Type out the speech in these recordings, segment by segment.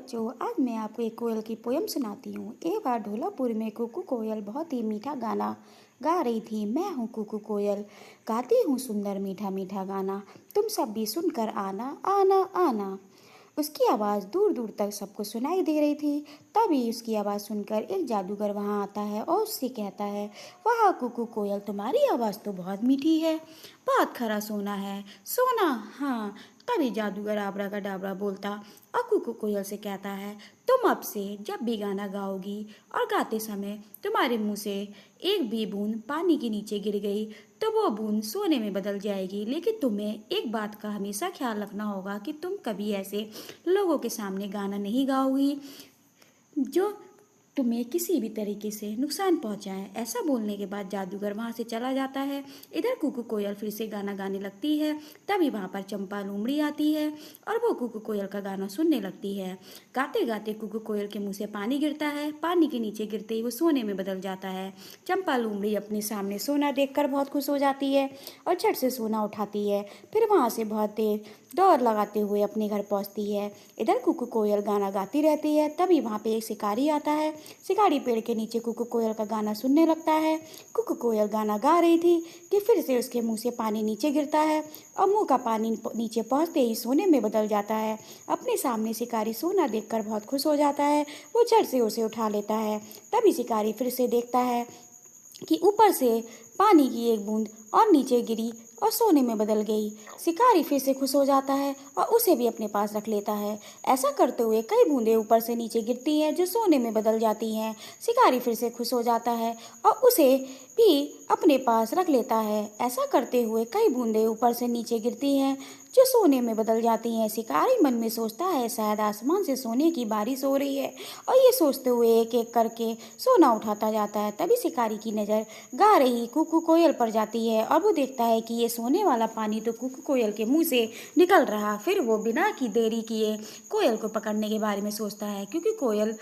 बच्चों, आज मैं आपको एक कोयल की पोयम सुनाती हूँ। एक बार ढोलापुर में कुकू कोयल बहुत ही मीठा गाना गा रही थी। मैं हूँ कुकू कोयल, गाती हूँ सुंदर मीठा मीठा गाना। तुम सब भी सुनकर आना आना आना। उसकी आवाज़ दूर दूर तक सबको सुनाई दे रही थी। तभी उसकी आवाज़ सुनकर एक जादूगर वहाँ आता है और उससे कहता है, वाह कुकू कोयल, तुम्हारी आवाज़ तो बहुत मीठी है, बहुत खरा सोना है। सोना, हाँ। तभी जादूगर आबरा का डाबरा बोलता और कुकू कोयल से कहता है, तुम अब से जब भी गाना गाओगी और गाते समय तुम्हारे मुंह से एक भी बूंद पानी के नीचे गिर गई तो वो बूंद सोने में बदल जाएगी। लेकिन तुम्हें एक बात का हमेशा ख्याल रखना होगा कि तुम कभी ऐसे लोगों के सामने गाना नहीं गाओगी जो तुम्हें किसी भी तरीके से नुकसान पहुंचाए। ऐसा बोलने के बाद जादूगर वहां से चला जाता है। इधर कुकू कोयल फिर से गाना गाने लगती है। तभी वहां पर चंपा लोमड़ी आती है और वो कुकू कोयल का गाना सुनने लगती है। गाते गाते कुकू कोयल के मुंह से पानी गिरता है। पानी के नीचे गिरते ही वो सोने में बदल जाता है। चंपा लोमड़ी अपने सामने सोना देखकर बहुत खुश हो जाती है और झट से सोना उठाती है। फिर वहां से बहुत देर दौड़ लगाते हुए अपने घर पहुंचती है। इधर कुकू कोयल गाना गाती रहती है। तभी वहां पे एक शिकारी आता है। शिकारी पेड़ के नीचे कुकू कोयल का गाना सुनने लगता है। कुकू कोयल गाना गा रही थी कि फिर से उसके मुंह से पानी नीचे गिरता है और मुंह का पानी नीचे पहुंचते ही सोने में बदल जाता है। अपने सामने शिकारी सोना देखकर बहुत खुश हो जाता है। वो झट से उसे उठा लेता है। तभी शिकारी फिर से देखता है कि ऊपर से पानी की एक बूंद और नीचे गिरी और सोने में बदल गई। शिकारी फिर से खुश हो जाता है और उसे भी अपने पास रख लेता है। ऐसा करते हुए कई बूंदें ऊपर से नीचे गिरती हैं जो सोने में बदल जाती हैं। शिकारी फिर से खुश हो जाता है और उसे भी अपने पास रख लेता है। ऐसा करते हुए कई बूंदें ऊपर से नीचे गिरती हैं जो सोने में बदल जाती हैं। शिकारी मन में सोचता है, शायद आसमान से सोने की बारिश हो रही है, और ये सोचते हुए एक एक करके सोना उठाता जाता है। तभी शिकारी की नज़र गा रही कुकू कोयल पर जाती है और वो देखता है कि ये सोने वाला पानी तो कुकू कोयल के मुंह से निकल रहा। फिर वो बिना की देरी किए कोयल को पकड़ने के बारे में सोचता है, क्योंकि कोयल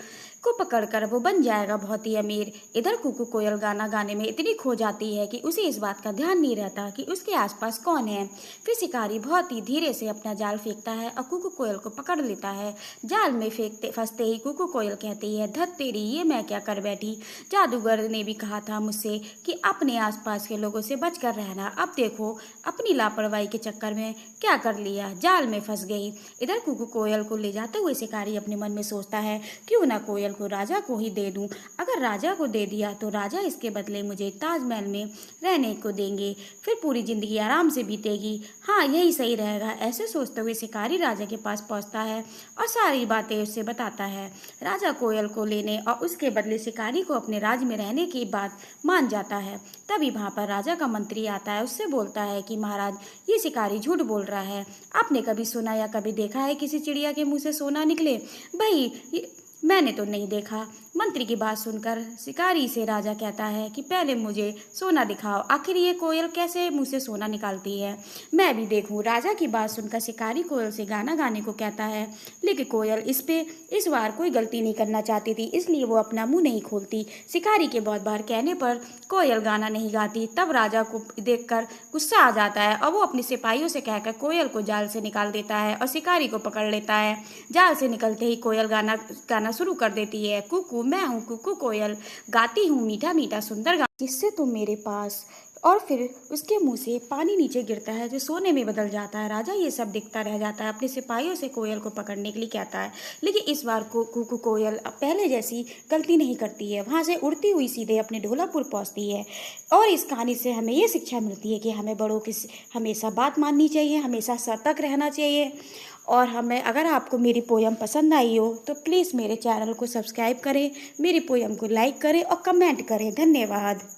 को पकड़कर वो बन जाएगा बहुत ही अमीर। इधर कुकू कोयल गाना गाने में इतनी खो जाती है कि उसे इस बात का ध्यान नहीं रहता कि उसके आसपास कौन है। फिर शिकारी बहुत ही धीरे से अपना जाल फेंकता है और कुकू कोयल को पकड़ लेता है। जाल में फेंकते फंसते ही कुकू कोयल कहती है, धत तेरी, ये मैं क्या कर बैठी। जादूगर ने भी कहा था मुझसे कि अपने आसपास के लोगों से बचकर रहना। अब देखो अपनी लापरवाही के चक्कर में क्या कर लिया, जाल में फंस गई। इधर कुकू कोयल को ले जाते हुए शिकारी अपने मन में सोचता है, क्यों ना कोयल को राजा को ही दे दूं। अगर राजा को दे दिया तो राजा इसके बदले मुझे ताजमहल में रहने को देंगे, फिर पूरी जिंदगी आराम से बीतेगी। हाँ, यही सही रहेगा। ऐसे सोचते हुए शिकारी राजा के पास पहुंचता है और सारी बातें उससे बताता है। राजा कोयल को लेने और उसके बदले शिकारी को अपने राज्य में रहने की बात मान जाता है। तभी वहां पर राजा का मंत्री आता है। उससे बोलता है कि महाराज, ये शिकारी झूठ बोल रहा है। आपने कभी सुना या कभी देखा है किसी चिड़िया के मुंह से सोना निकले? भाई, मैंने तो नहीं देखा। मंत्री की बात सुनकर शिकारी से राजा कहता है कि पहले मुझे सोना दिखाओ, आखिर ये कोयल कैसे मुंह से सोना निकालती है, मैं भी देखूं। राजा की बात सुनकर शिकारी कोयल से गाना गाने को कहता है, लेकिन कोयल इस बार कोई गलती नहीं करना चाहती थी, इसलिए वो अपना मुंह नहीं खोलती। शिकारी के बहुत बार कहने पर कोयल गाना नहीं गाती। तब राजा को देखकर गुस्सा आ जाता है और वो अपने सिपाहियों से कहकर कोयल को जाल से निकाल देता है और शिकारी को पकड़ लेता है। जाल से निकलते ही कोयल गाना शुरू कर देती है, कुकू, मैं हूँ कुकू कोयल, गाती हूँ मीठा मीठा सुंदर गाना, जिससे तुम मेरे पास। और फिर उसके मुंह से पानी नीचे गिरता है जो सोने में बदल जाता है। राजा ये सब दिखता रह जाता है। अपने सिपाहियों से कोयल को पकड़ने के लिए कहता है, लेकिन इस बार कुकू कोयल पहले जैसी गलती नहीं करती है। वहां से उड़ती हुई सीधे अपने ढोलापुर पहुंचती है। और इस कहानी से हमें ये शिक्षा मिलती है कि हमें बड़ों की हमेशा बात माननी चाहिए, हमेशा सतर्क रहना चाहिए। और अगर आपको मेरी पोयम पसंद आई हो तो प्लीज़ मेरे चैनल को सब्सक्राइब करें, मेरी पोयम को लाइक करें और कमेंट करें। धन्यवाद।